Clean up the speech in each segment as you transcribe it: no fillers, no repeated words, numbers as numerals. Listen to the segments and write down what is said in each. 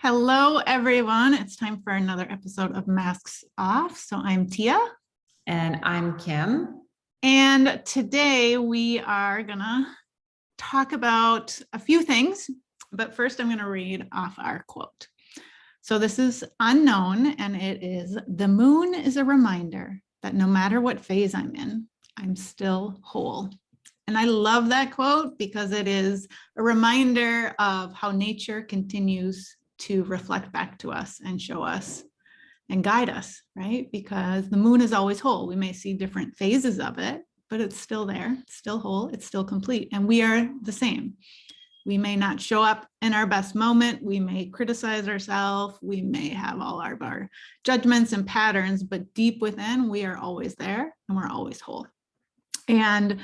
Hello, everyone. It's time for another episode of Masks Off. So I'm Tia. And I'm Kim. And today we are going to talk about a few things. But first, I'm going to read off our quote. So this is unknown, and it is, "The moon is a reminder that no matter what phase I'm in, I'm still whole." And I love that quote because it is a reminder of how nature continues to reflect back to us and show us and guide us, right? Because the moon is always whole. We may see different phases of it, but it's still there, it's still whole, it's still complete. And we are the same. We may not show up in our best moment. We may criticize ourselves. We may have all of our judgments and patterns, but deep within, we are always there and we're always whole. And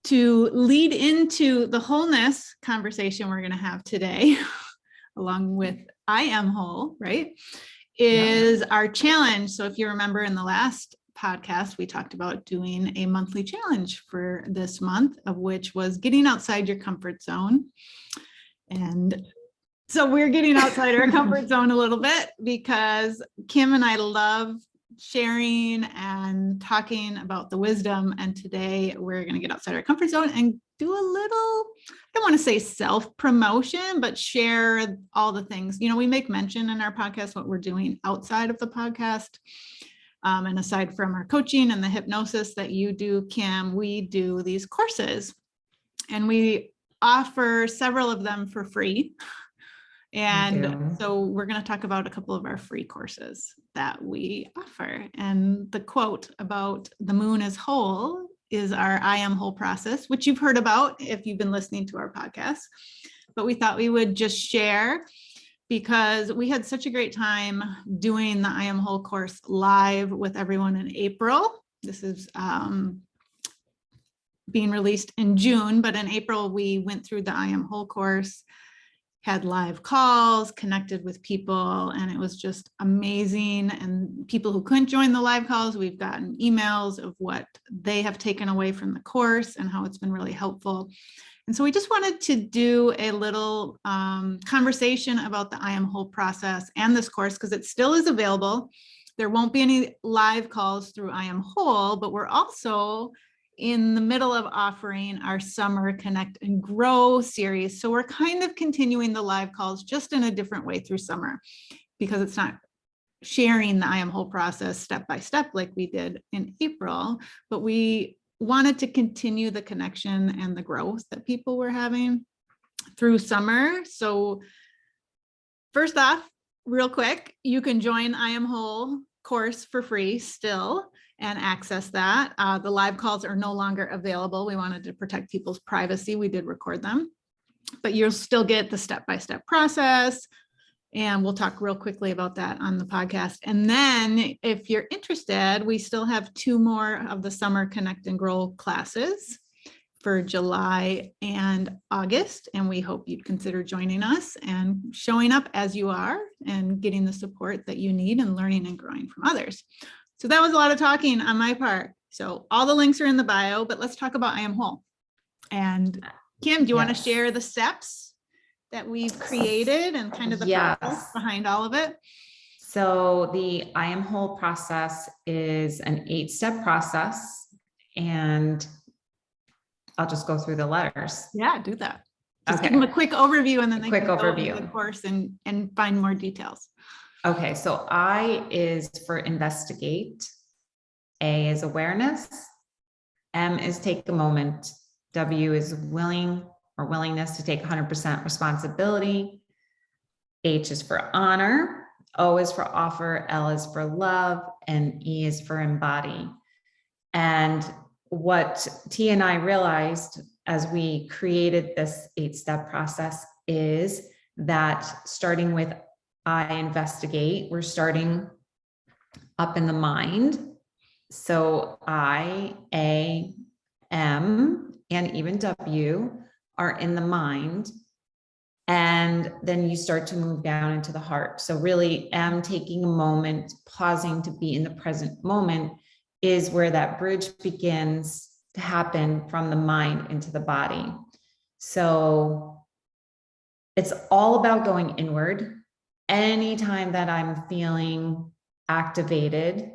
to lead into the wholeness conversation we're going to have today, along with I Am Whole, right, is our challenge. So if you remember in the last podcast, we talked about doing a monthly challenge for this month, of which was getting outside your comfort zone. And so we're getting outside our comfort zone a little bit because Kim and I love sharing and talking about the wisdom. And today we're going to get outside our comfort zone and do a little, I don't want to say self-promotion, but share all the things. You know, we make mention in our podcast what we're doing outside of the podcast. And aside from our coaching and the hypnosis that you do, Kim, we do these courses. And we offer several of them for free. And so we're going to talk about a couple of our free courses that we offer. And the quote about the moon is whole is our I Am Whole process, which you've heard about if you've been listening to our podcast. But we thought we would just share because we had such a great time doing the I Am Whole course live with everyone in April. This is being released in June, but in April, we went through the I Am Whole course, had live calls, connected with people, and it was just amazing. And people who couldn't join the live calls, we've gotten emails of what they have taken away from the course and how it's been really helpful. And so we just wanted to do a little conversation about the I Am Whole process and this course because it still is available. There won't be any live calls through I Am Whole, but we're also in the middle of offering our summer Connect and Grow series. So we're kind of continuing the live calls just in a different way through summer because it's not sharing the I Am Whole process step by step like we did in April, but we wanted to continue the connection and the growth that people were having through summer. So first off, real quick, you can join I Am Whole course for free still and access that. The live calls are no longer available. We wanted to protect people's privacy. We did record them, but you'll still get the step-by-step process. And we'll talk real quickly about that on the podcast. And then if you're interested, we still have 2 more of the summer Connect and Grow classes for July and August. And we hope you'd consider joining us and showing up as you are and getting the support that you need and learning and growing from others. So that was a lot of talking on my part. So all the links are in the bio, but let's talk about I Am Whole. And Kim, do you want to share the steps that we've created and kind of the process behind all of it? So the I Am Whole process is an 8-step process, and I'll just go through the letters. Yeah, do that. Just give them a quick overview and then they can go overview into the course and find more details. Okay, so I is for investigate, A is awareness, M is take a moment, W is willing or willingness to take 100% responsibility, H is for honor, O is for offer, L is for love, and E is for embody. And what T and I realized as we created this 8-step process is that starting with I investigate, we're starting up in the mind. So I, A, M, and even W are in the mind. And then you start to move down into the heart. So really M, taking a moment, pausing to be in the present moment, is where that bridge begins to happen from the mind into the body. So it's all about going inward. anytime that I'm feeling activated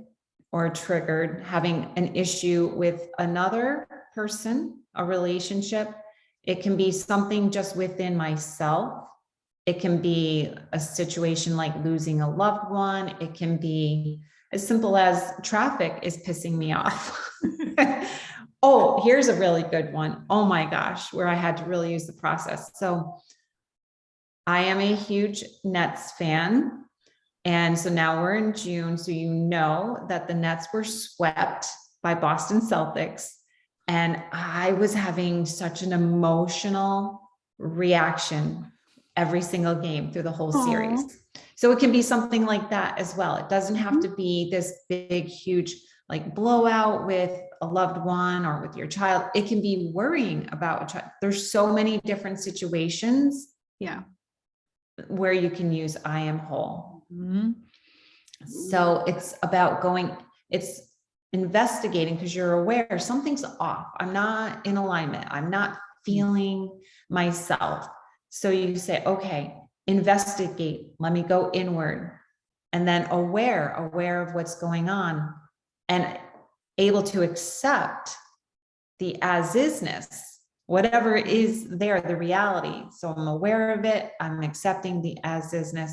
or triggered, having an issue with another person, a relationship, it can be something just within myself. It can be a situation like losing a loved one. It can be as simple as traffic is pissing me off. Oh, here's a really good one. Oh my gosh, where I had to really use the process. So I am a huge Nets fan. And so now we're in June. So you know that the Nets were swept by Boston Celtics. And I was having such an emotional reaction every single game through the whole series. So it can be something like that as well. It doesn't have to be this big, huge like blowout with a loved one or with your child. It can be worrying about a child. There's so many different situations. Yeah. Where you can use I am whole. Mm-hmm. So it's about it's investigating because you're aware something's off. I'm not in alignment. I'm not feeling myself. So you say, okay, investigate. Let me go inward. And then aware of what's going on and able to accept the as-isness, whatever is there, the reality. So I'm aware of it. I'm accepting the as-isness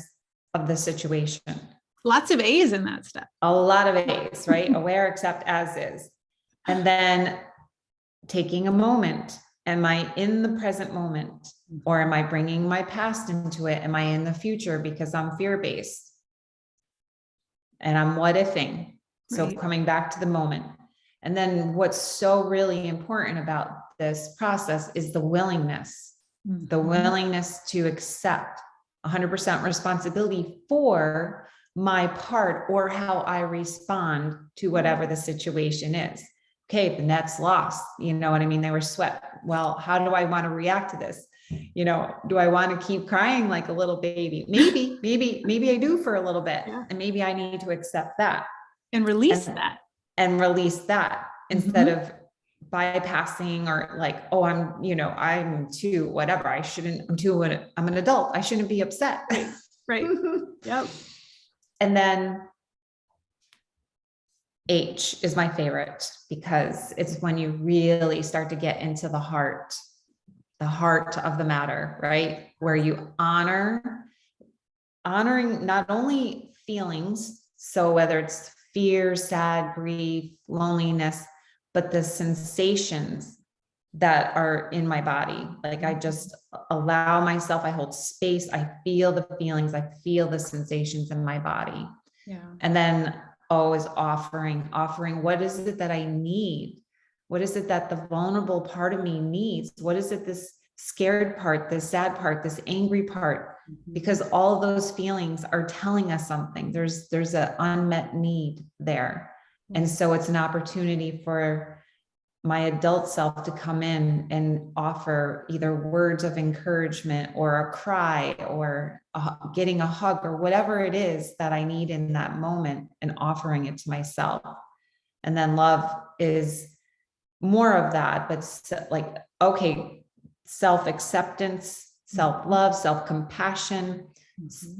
of the situation. Lots of A's in that step. A lot of A's, right? Aware, accept, as is. And then taking a moment. Am I in the present moment? Or am I bringing my past into it? Am I in the future because I'm fear-based? And I'm what-ifing. So Right. coming back to the moment. And then what's so really important about this process is the willingness, the willingness to accept 100% responsibility for my part or how I respond to whatever the situation is. Okay, the Nets lost, you know what I mean? They were swept. Well, how do I want to react to this? You know, do I want to keep crying like a little baby? Maybe I do for a little bit. Yeah. And maybe I need to accept that. And release that. And release that instead of bypassing or like, oh, I'm too, whatever. I'm an adult. I shouldn't be upset. Right. Yep. And then H is my favorite because it's when you really start to get into the heart of the matter, right? Where you honoring not only feelings, so whether it's fear, sad, grief, loneliness, but the sensations that are in my body. Like I just allow myself, I hold space, I feel the feelings, I feel the sensations in my body. Yeah. And then always offering what is it that I need? What is it that the vulnerable part of me needs? What is it, this scared part, this sad part, this angry part? Because all those feelings are telling us something. There's an unmet need there. And so it's an opportunity for my adult self to come in and offer either words of encouragement or a cry or getting a hug or whatever it is that I need in that moment and offering it to myself. And then love is more of that, but like, okay, self-acceptance, self-love, self-compassion,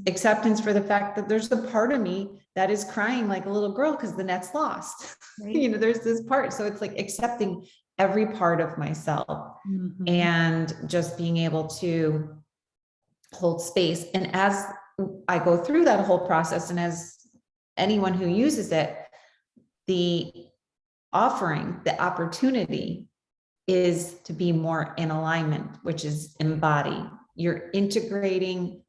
acceptance for the fact that there's a part of me that is crying like a little girl because the Nets lost. Right. You know, there's this part. So it's like accepting every part of myself and just being able to hold space. And as I go through that whole process, and as anyone who uses it, the offering, the opportunity is to be more in alignment, which is embody. You're integrating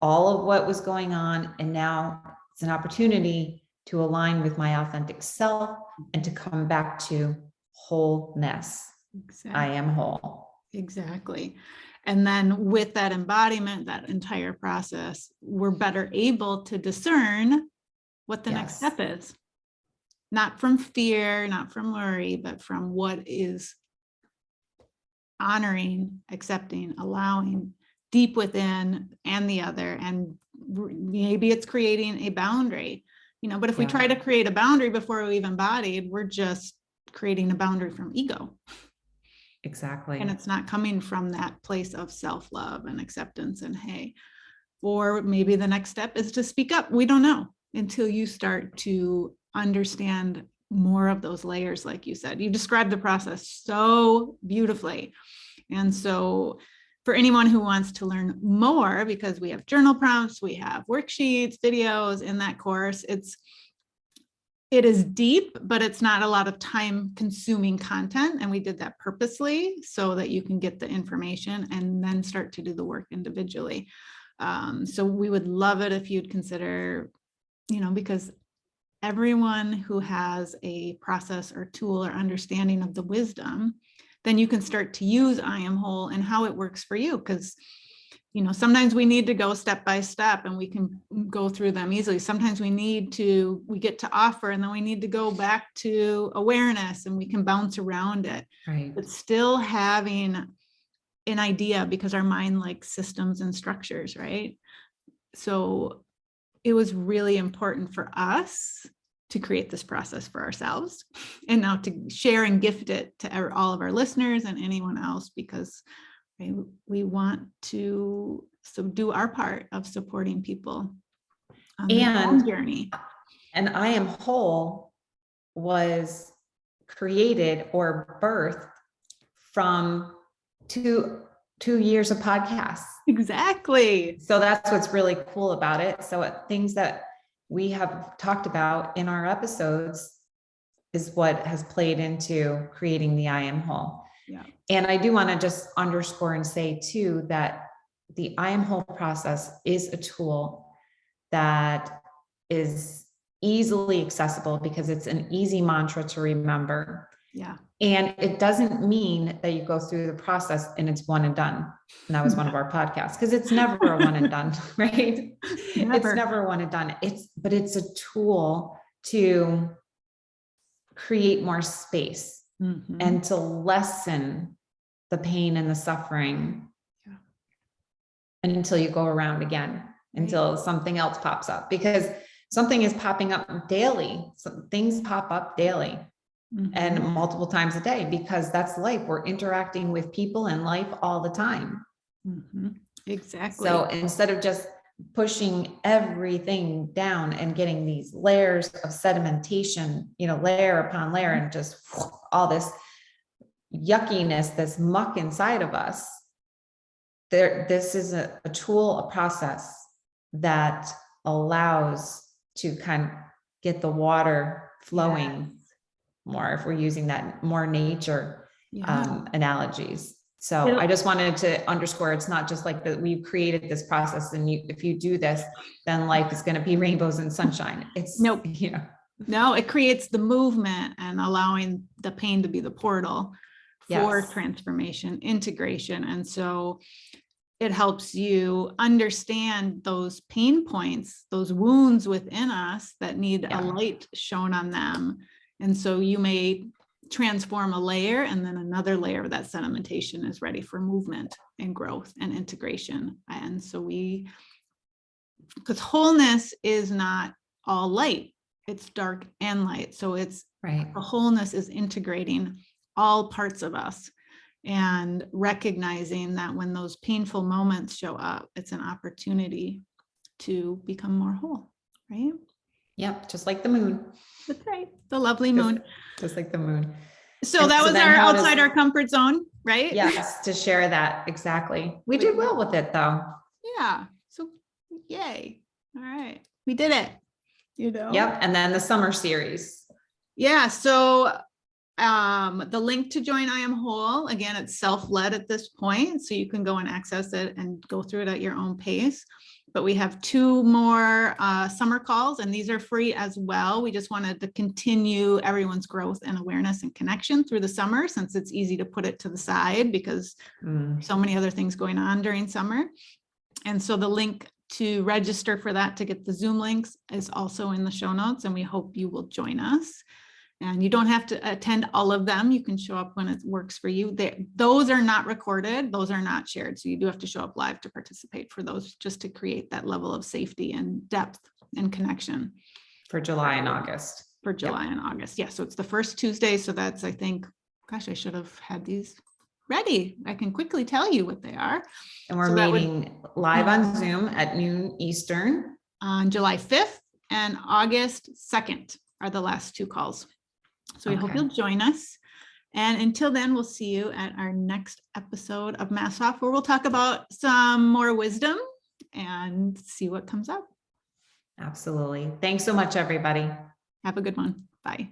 all of what was going on. And now it's an opportunity to align with my authentic self and to come back to wholeness. Exactly. I am whole. Exactly. And then with that embodiment, that entire process, we're better able to discern what the next step is. Not from fear, not from worry, but from what is honoring, accepting, allowing deep within and the other. And maybe it's creating a boundary, you know, but if we try to create a boundary before we even embodied, we're just creating a boundary from ego. Exactly. And it's not coming from that place of self-love and acceptance and, hey, or maybe the next step is to speak up. We don't know until you start to understand more of those layers. Like you said, you described the process so beautifully. And so for anyone who wants to learn more, because we have journal prompts, we have worksheets, videos in that course, it is deep, but it's not a lot of time consuming content. And we did that purposely so that you can get the information and then start to do the work individually. So we would love it if you'd consider, because everyone who has a process or tool or understanding of the wisdom, then you can start to use I Am Whole and how it works for you. Because sometimes we need to go step by step and we can go through them easily. Sometimes we get to offer and then we need to go back to awareness and we can bounce around it. Right. But still having an idea, because our mind likes systems and structures, right? So it was really important for us to create this process for ourselves and now to share and gift it to all of our listeners and anyone else, because we want to do our part of supporting people on their own journey. And I Am Whole was created or birthed from two years of podcasts. Exactly. So that's what's really cool about it. So things that we have talked about in our episodes is what has played into creating the I Am Whole. Yeah. And I do want to just underscore and say too, that the I Am Whole process is a tool that is easily accessible because it's an easy mantra to remember. Yeah. And it doesn't mean that you go through the process and it's one and done. And that was one of our podcasts, because it's never a one and done, right? Never. It's never one and done. But it's a tool to create more space and to lessen the pain and the suffering until you go around again, until something else pops up, because something is popping up daily. Things pop up daily and multiple times a day, because that's life. We're interacting with people in life all the time. Exactly. So instead of just pushing everything down and getting these layers of sedimentation, layer upon layer, and just all this yuckiness, this muck inside of us, this is a tool, a process that allows to kind of get the water flowing more, if we're using that more nature analogies. So I just wanted to underscore, it's not just like that we've created this process and if you do this, then life is going to be rainbows and sunshine. It's nope. No, it creates the movement and allowing the pain to be the portal for transformation, integration. And so it helps you understand those pain points, those wounds within us that need a light shown on them. And so you may transform a layer, and then another layer of that sedimentation is ready for movement and growth and integration. And so because wholeness is not all light, it's dark and light. So it's the wholeness is integrating all parts of us and recognizing that when those painful moments show up, it's an opportunity to become more whole, right? Yep, just like the moon. That's right. The lovely moon. Just like the moon. So that was our outside our comfort zone, right? Yes, to share that. Exactly. We did well with it though. Yeah. So yay. All right. We did it. Yep. And then the summer series. Yeah. So the link to join I Am Whole, again, it's self-led at this point, so you can go and access it and go through it at your own pace. But we have 2 more summer calls, and these are free as well. We just wanted to continue everyone's growth and awareness and connection through the summer, since it's easy to put it to the side because so many other things going on during summer. And so the link to register for that, to get the Zoom links, is also in the show notes, and we hope you will join us. And you don't have to attend all of them. You can show up when it works for you. Those are not recorded. Those are not shared. So you do have to show up live to participate for those, just to create that level of safety and depth and connection. For July and August. For July and August. Yeah. So it's the first Tuesday. So that's, I think, gosh, I should have had these ready. I can quickly tell you what they are. And we're So that would- meeting live on Zoom at noon Eastern. On July 5th and August 2nd are the last two calls. So we hope Okay. you'll join us. And until then, we'll see you at our next episode of Mass Off, where we'll talk about some more wisdom and see what comes up. Absolutely. Thanks so much, everybody. Have a good one. Bye.